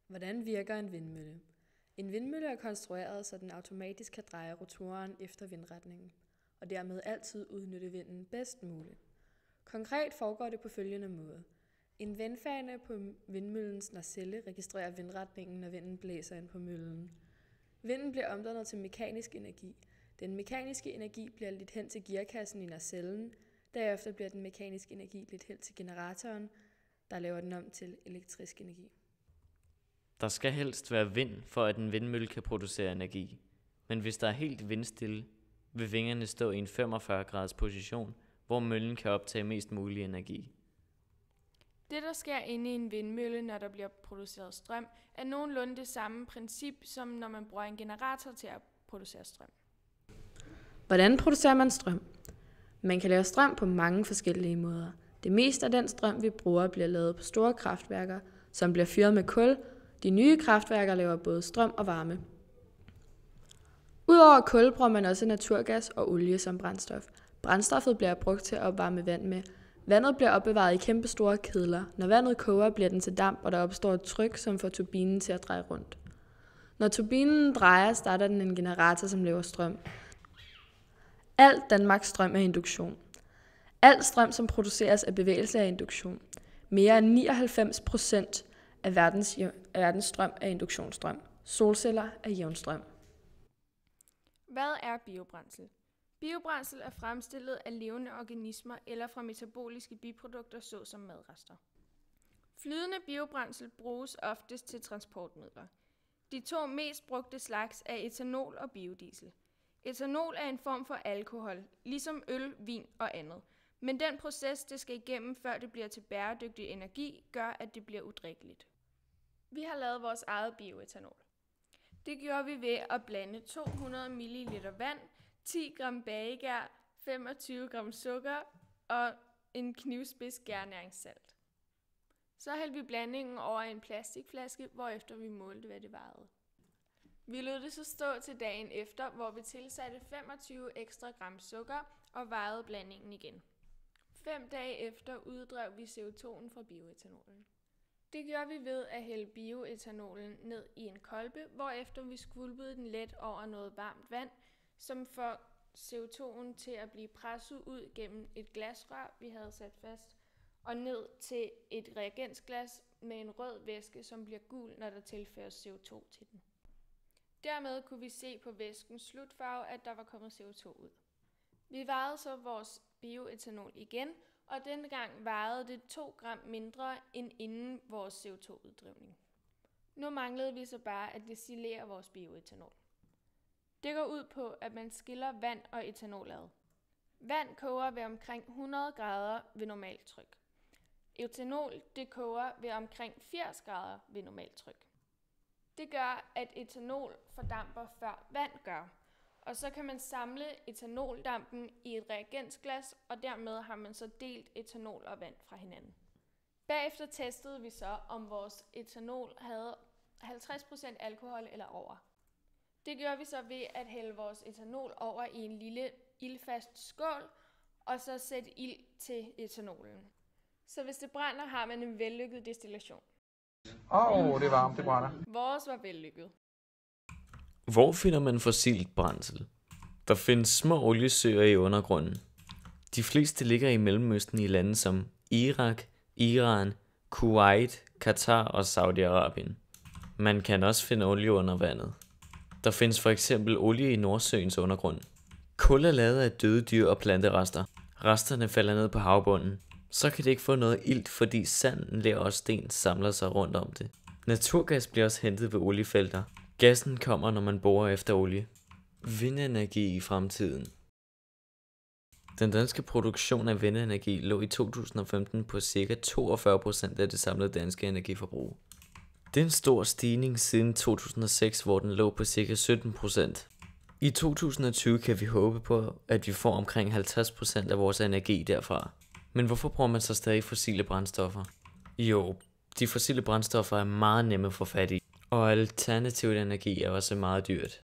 Hvordan virker en vindmølle? En vindmølle er konstrueret, så den automatisk kan dreje rotoren efter vindretningen, og dermed altid udnytte vinden bedst muligt. Konkret foregår det på følgende måde. En vindfane på vindmøllens nacelle registrerer vindretningen, når vinden blæser ind på møllen. Vinden bliver omdannet til mekanisk energi. Den mekaniske energi bliver ledt hen til gearkassen i nacellen. Derefter bliver den mekaniske energi ledt hen til generatoren, der laver den om til elektrisk energi. Der skal helst være vind, for at en vindmølle kan producere energi. Men hvis der er helt vindstille, vil vingerne stå i en 45 graders position, hvor møllen kan optage mest mulig energi. Det, der sker inde i en vindmølle, når der bliver produceret strøm, er nogenlunde det samme princip, som når man bruger en generator til at producere strøm. Hvordan producerer man strøm? Man kan lave strøm på mange forskellige måder. Det meste af den strøm, vi bruger, bliver lavet på store kraftværker, som bliver fyret med kul. De nye kraftværker laver både strøm og varme. Udover kul bruger man også naturgas og olie som brændstof. Brændstoffet bliver brugt til at opvarme vand med. Vandet bliver opbevaret i kæmpe store kedler. Når vandet koger, bliver den til damp, og der opstår et tryk, som får turbinen til at dreje rundt. Når turbinen drejer, starter den en generator, som laver strøm. Al Danmarks strøm er induktion. Al strøm, som produceres af bevægelse, er induktion. Mere end 99% af verdens strøm er induktionsstrøm. Solceller er jævnstrøm. Hvad er biobrændsel? Biobrændsel er fremstillet af levende organismer eller fra metaboliske biprodukter såsom madrester. Flydende biobrændsel bruges oftest til transportmidler. De to mest brugte slags er etanol og biodiesel. Etanol er en form for alkohol, ligesom øl, vin og andet. Men den proces, det skal igennem, før det bliver til bæredygtig energi, gør, at det bliver udrikkeligt. Vi har lavet vores eget bioetanol. Det gjorde vi ved at blande 200 ml vand, 10 gram bagegær, 25 gram sukker og en knivspids gærnæringssalt. Så hældte vi blandingen over en plastikflaske, hvorefter vi målte, hvad det varede. Vi lod det så stå til dagen efter, hvor vi tilsatte 25 ekstra gram sukker og vejede blandingen igen. 5 dage efter uddrev vi CO2'en fra bioetanolen. Det gjorde vi ved at hælde bioetanolen ned i en kolbe, hvorefter vi skvulpede den let over noget varmt vand, som får CO2'en til at blive presset ud gennem et glasrør, vi havde sat fast, og ned til et reagensglas med en rød væske, som bliver gul, når der tilføres CO2 til den. Dermed kunne vi se på væskens slutfarve, at der var kommet CO2 ud. Vi vejede så vores bioetanol igen, og denne gang vejede det 2 gram mindre end inden vores CO2-uddrivning. Nu manglede vi så bare at destillere vores bioetanol. Det går ud på, at man skiller vand og etanol ad. Vand koger ved omkring 100 grader ved normalt tryk. Etanol det koger ved omkring 80 grader ved normalt tryk. Det gør, at etanol fordamper før vand gør, og så kan man samle etanoldampen i et reagensglas, og dermed har man så delt etanol og vand fra hinanden. Bagefter testede vi så, om vores etanol havde 50% alkohol eller over. Det gjorde vi så ved at hælde vores etanol over i en lille ildfast skål, og så sætte ild til etanolen. Så hvis det brænder, har man en vellykket destillation. Det er varmt, det brænder. Vores var vellykket. Hvor finder man fossilt brændsel? Der findes små oliesøer i undergrunden. De fleste ligger i Mellemøsten i lande som Irak, Iran, Kuwait, Katar og Saudi-Arabien. Man kan også finde olie under vandet. Der findes for eksempel olie i Nordsøens undergrund. Kul er lavet af døde dyr og planterester. Resterne falder ned på havbunden. Så kan det ikke få noget ilt, fordi sand, ler og sten samler sig rundt om det. Naturgas bliver også hentet ved oliefelter. Gassen kommer, når man borer efter olie. Vindenergi i fremtiden. Den danske produktion af vindenergi lå i 2015 på ca. 42% af det samlede danske energiforbrug. Det er en stor stigning siden 2006, hvor den lå på ca. 17%. I 2020 kan vi håbe på, at vi får omkring 50% af vores energi derfra. Men hvorfor bruger man så stadig fossile brændstoffer? Jo, de fossile brændstoffer er meget nemme at få fat i, og alternativ energi er også meget dyrt.